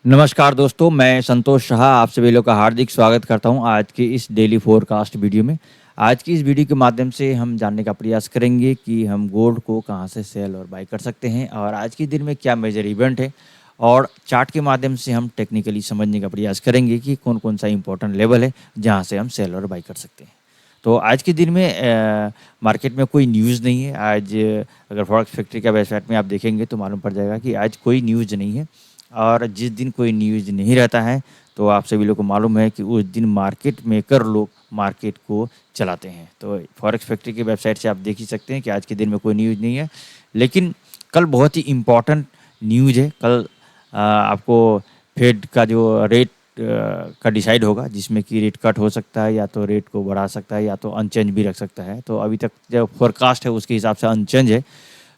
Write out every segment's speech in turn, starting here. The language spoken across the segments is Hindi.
नमस्कार दोस्तों, मैं संतोष शाह आप सभी लोग का हार्दिक स्वागत करता हूं आज की इस डेली फोरकास्ट वीडियो में। आज की इस वीडियो के माध्यम से हम जानने का प्रयास करेंगे कि हम गोल्ड को कहां से सेल और बाय कर सकते हैं और आज के दिन में क्या मेजर इवेंट है, और चार्ट के माध्यम से हम टेक्निकली समझने का प्रयास करेंगे कि कौन कौन सा इंपॉर्टेंट लेवल है जहाँ से हम सेल और बाय कर सकते हैं। तो आज के दिन में मार्केट में कोई न्यूज़ नहीं है। आज अगर फॉरेक्स फैक्ट्री का वेबसाइट में आप देखेंगे तो मालूम पड़ जाएगा कि आज कोई न्यूज़ नहीं है। और जिस दिन कोई न्यूज़ नहीं रहता है तो आप सभी लोग को मालूम है कि उस दिन मार्केट मेकर लोग मार्केट को चलाते हैं। तो फॉरेक्स फैक्ट्री की वेबसाइट से आप देख ही सकते हैं कि आज के दिन में कोई न्यूज़ नहीं है, लेकिन कल बहुत ही इम्पॉर्टेंट न्यूज़ है। कल आपको फेड का जो रेट का डिसाइड होगा, जिसमें कि रेट कट हो सकता है या तो रेट को बढ़ा सकता है या तो अनचेंज भी रख सकता है। तो अभी तक जो फोरकास्ट है उसके हिसाब से अनचेंज है।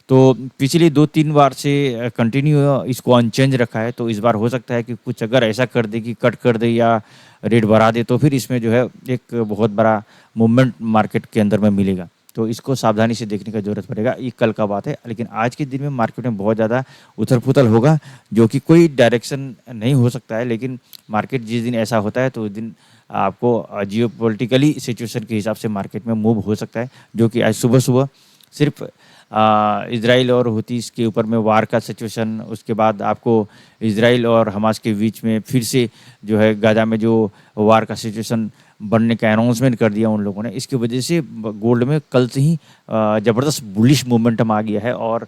तो पिछली 2-3 बार से कंटिन्यू इसको अनचेंज रखा है, तो इस बार हो सकता है कि कुछ अगर ऐसा कर दे कि कट कर दे या रेट बढ़ा दे तो फिर इसमें जो है एक बहुत बड़ा मूवमेंट मार्केट के अंदर में मिलेगा। तो इसको सावधानी से देखने की ज़रूरत पड़ेगा। ये कल का बात है, लेकिन आज के दिन में मार्केट में बहुत ज़्यादा उथल-पुथल होगा, जो कि कोई डायरेक्शन नहीं हो सकता है। लेकिन मार्केट जिस दिन ऐसा होता है तो उस दिन आपको जियोपॉलिटिकली सिचुएशन के हिसाब से मार्केट में मूव हो सकता है, जो कि आज सुबह-सुबह सिर्फ इज़राइल और हुतीस के ऊपर में वार का सिचुएशन, उसके बाद आपको इज़राइल और हमास के बीच में फिर से जो है गाज़ा में जो वार का सिचुएशन बनने का अनाउंसमेंट कर दिया उन लोगों ने। इसकी वजह से गोल्ड में कल से ही ज़बरदस्त बुलिश मोमेंटम आ गया है और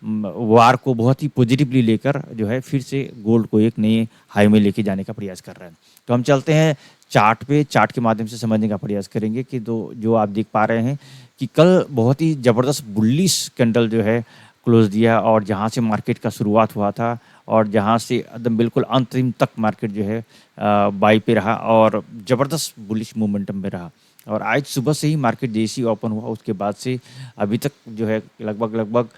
वार को बहुत ही पॉजिटिवली लेकर जो है फिर से गोल्ड को एक नए हाई में लेके जाने का प्रयास कर रहा है। तो हम चलते हैं चार्ट पे, चार्ट के माध्यम से समझने का प्रयास करेंगे कि जो आप देख पा रहे हैं कि कल बहुत ही ज़बरदस्त बुलिश कैंडल जो है क्लोज दिया, और जहाँ से मार्केट का शुरुआत हुआ था और जहाँ से एकदम बिल्कुल अंतिम तक मार्केट जो है बाई पे रहा और ज़बरदस्त बुलिश मोमेंटम में रहा। और आज सुबह से ही मार्केट जैसे ही ओपन हुआ उसके बाद से अभी तक जो है लगभग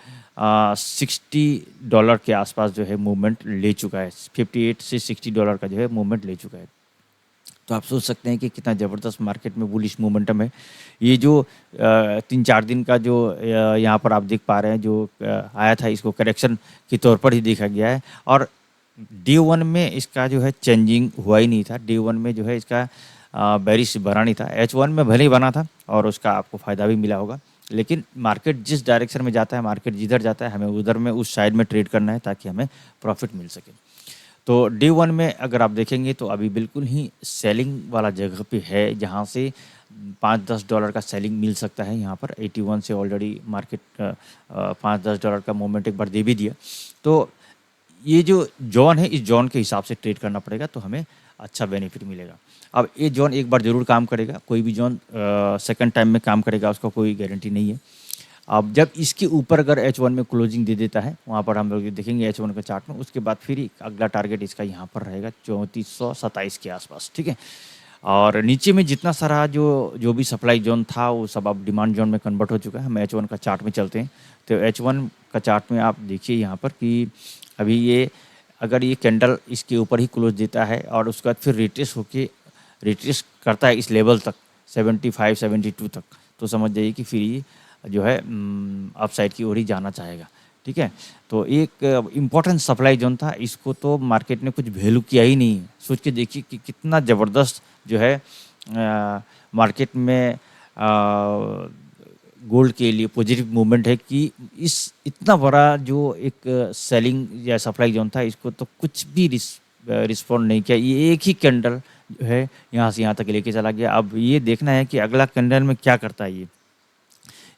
$60 के आसपास जो है मूवमेंट ले चुका है। 58 से $60 का जो है मूवमेंट ले चुका है। तो आप सोच सकते हैं कि कितना ज़बरदस्त मार्केट में बुलिश मोमेंटम है। ये जो 3-4 दिन का जो यहाँ पर आप देख पा रहे हैं जो आया था, इसको करेक्शन के तौर पर ही देखा गया है। और डे 1 में इसका जो है चेंजिंग हुआ ही नहीं था। डे 1 में जो है इसका बेरिश बना नहीं था। H1 में भले ही बना था और उसका आपको फ़ायदा भी मिला होगा, लेकिन मार्केट जिस डायरेक्शन में जाता है, मार्केट जिधर जाता है, हमें उधर में उस साइड में ट्रेड करना है ताकि हमें प्रॉफिट मिल सके। तो डे 1 में अगर आप देखेंगे तो अभी बिल्कुल ही सेलिंग वाला जगह पे है, जहाँ से $5-10 का सेलिंग मिल सकता है। यहाँ पर 81 से ऑलरेडी मार्केट $5-10 का मूवमेंट एक बार दे भी दिया। तो ये जो ज़ोन है, इस ज़ोन के हिसाब से ट्रेड करना पड़ेगा तो हमें अच्छा बेनिफिट मिलेगा। अब ये ज़ोन एक बार ज़रूर काम करेगा, कोई भी ज़ोन सेकंड टाइम में काम करेगा उसका कोई गारंटी नहीं है। अब जब इसके ऊपर अगर H1 में क्लोजिंग दे देता है, वहाँ पर हम लोग देखेंगे H1 के चार्ट में, उसके बाद फिर अगला टारगेट इसका यहाँ पर रहेगा 3427 के आसपास, ठीक है। और नीचे में जितना सारा जो भी सप्लाई जोन था वो सब अब डिमांड जोन में कन्वर्ट हो चुका है। हम H1 का चार्ट में चलते हैं। तो H1 का चार्ट में आप देखिए यहाँ पर कि अभी ये अगर ये कैंडल इसके ऊपर ही क्लोज देता है और उसके बाद फिर रिट्रेस करता है इस लेवल तक 75-72 तक, तो समझ जाइए कि फिर ये जो है अपसाइड की ओर ही जाना चाहेगा, ठीक है। तो एक इम्पॉर्टेंट सप्लाई जोन था, इसको तो मार्केट ने कुछ वैल्यू किया ही नहीं है। सोच के देखिए कि कितना ज़बरदस्त जो है मार्केट में गोल्ड के लिए पॉजिटिव मूवमेंट है कि इस इतना बड़ा जो एक सेलिंग या सप्लाई जोन था, इसको तो कुछ भी रिस्पॉन्ड नहीं किया। ये एक ही कैंडल जो है यहाँ से यहाँ तक लेके चला गया। अब ये देखना है कि अगला कैंडल में क्या करता है ये,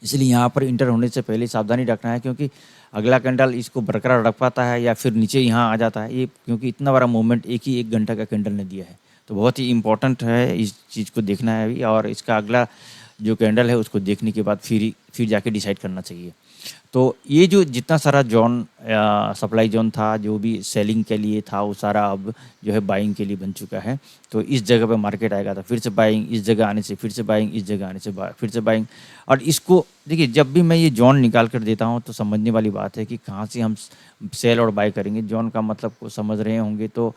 इसलिए यहाँ पर इंटर होने से पहले सावधानी रखना है, क्योंकि अगला कैंडल इसको बरकरार रख पाता है या फिर नीचे यहाँ आ जाता है ये, क्योंकि इतना बड़ा मूवमेंट एक ही 1 घंटा का कैंडल ने दिया है। तो बहुत ही इंपॉर्टेंट है, इस चीज़ को देखना है अभी, और इसका अगला जो कैंडल है उसको देखने के बाद फिर जाके डिसाइड करना चाहिए। तो ये जो जितना सारा जोन सप्लाई जोन था, जो भी सेलिंग के लिए था, वो सारा अब जो है बाइंग के लिए बन चुका है। तो इस जगह पे मार्केट आएगा तो फिर से बाइंग, इस जगह आने से फिर से बाइंग, इस जगह आने से फिर से बाइंग। और इसको देखिए, जब भी मैं ये जोन निकाल कर देता हूँ तो समझने वाली बात है कि कहाँ से हम सेल और बाई करेंगे। जोन का मतलब को समझ रहे होंगे तो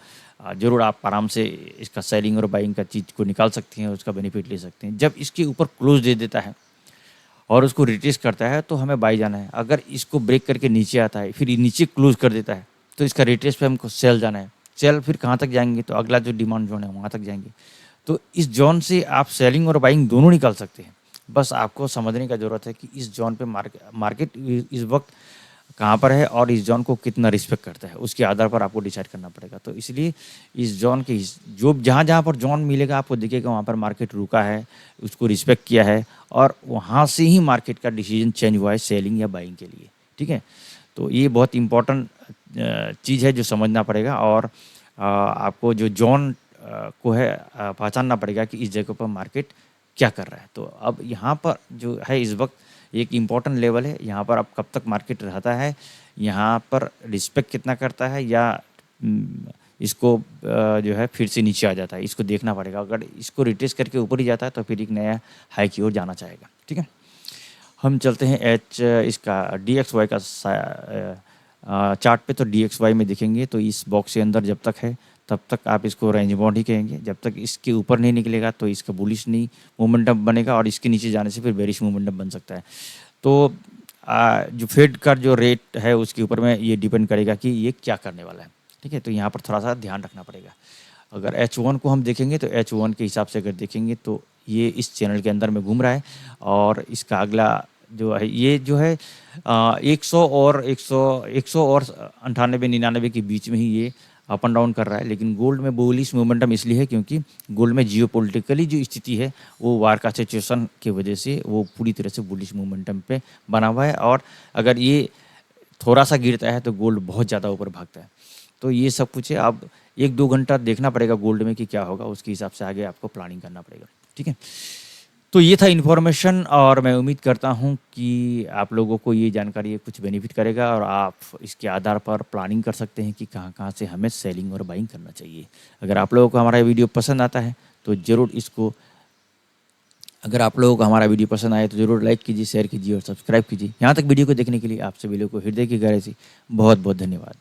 ज़रूर आप आराम से इसका सेलिंग और बाइंग का चीज़ को निकाल सकते हैं, उसका बेनिफिट ले सकते हैं। जब इसके ऊपर क्लोज दे देता है और उसको रिट्रेस करता है तो हमें बाई जाना है। अगर इसको ब्रेक करके नीचे आता है, फिर नीचे क्लोज कर देता है, तो इसका रिट्रेस पे हमको सेल जाना है। सेल फिर कहाँ तक जाएँगे, तो अगला जो डिमांड ज़ोन है वहाँ तक जाएँगे। तो इस ज़ोन से आप सेलिंग और बाइंग दोनों निकाल सकते हैं। बस आपको समझने का ज़रूरत है कि इस ज़ोन पे मार्केट इस वक़्त कहाँ पर है और इस ज़ोन को कितना रिस्पेक्ट करता है, उसके आधार पर आपको डिसाइड करना पड़ेगा। तो इसलिए इस ज़ोन के जो जहाँ-जहाँ पर ज़ोन मिलेगा आपको दिखेगा वहाँ पर मार्केट रुका है, उसको रिस्पेक्ट किया है और वहाँ से ही मार्केट का डिसीज़न चेंज हुआ है सेलिंग या बाइंग के लिए, ठीक है? तो ये बहुत इम्पोर्टेंट चीज़ है जो समझना पड़ेगा और आपको जो ज़ोन को है पहचानना पड़ेगा कि इस जगह पर मार्केट क्या कर रहा है। तो अब यहाँ पर जो है इस वक़्त एक इम्पोर्टेंट लेवल है, यहाँ पर अब कब तक मार्केट रहता है, यहाँ पर रिस्पेक्ट कितना करता है या इसको जो है फिर से नीचे आ जाता है, इसको देखना पड़ेगा। अगर इसको रिट्रेस करके ऊपर ही जाता है तो फिर एक नया हाई की ओर जाना चाहेगा, ठीक है? हम चलते हैं इसका DXY का चार्ट पे। तो DXY में देखेंगे तो इस बॉक्स के अंदर जब तक है तब तक आप इसको रेंज बाउंड ही कहेंगे। जब तक इसके ऊपर नहीं निकलेगा तो इसका बुलिश नहीं मोमेंटम बनेगा और इसके नीचे जाने से फिर बेरिश मोमेंटम बन सकता है। तो जो फेड का जो रेट है उसके ऊपर में ये डिपेंड करेगा कि ये क्या करने वाला है, ठीक है? तो यहाँ पर थोड़ा सा ध्यान रखना पड़ेगा। अगर H1 को हम देखेंगे तो H1 के हिसाब से अगर देखेंगे तो ये इस चैनल के अंदर में घूम रहा है और इसका अगला जो है ये जो है 100 और 98-99 के बीच में ही ये अप एंड डाउन कर रहा है। लेकिन गोल्ड में बुलिश मोमेंटम इसलिए है क्योंकि गोल्ड में जियोपॉलिटिकली जो स्थिति है वो वार का सिचुएशन की वजह से वो पूरी तरह से बुलिश मोमेंटम पे बना हुआ है और अगर ये थोड़ा सा गिरता है तो गोल्ड बहुत ज़्यादा ऊपर भागता है। तो ये सब कुछ है। अब 1-2 घंटा देखना पड़ेगा गोल्ड में कि क्या होगा, उसके हिसाब से आगे आपको प्लानिंग करना पड़ेगा, ठीक है? तो ये था इन्फॉर्मेशन और मैं उम्मीद करता हूँ कि आप लोगों को ये जानकारी कुछ बेनिफिट करेगा और आप इसके आधार पर प्लानिंग कर सकते हैं कि कहाँ-कहाँ से हमें सेलिंग और बाइंग करना चाहिए। अगर आप लोगों को हमारा वीडियो पसंद आता है तो ज़रूर इसको अगर आप लोगों को हमारा वीडियो पसंद आए तो ज़रूर लाइक कीजिए, शेयर कीजिए और सब्सक्राइब कीजिए। यहाँ तक वीडियो को देखने के लिए आप सभी लोगों को हृदय की गहराई से बहुत-बहुत धन्यवाद।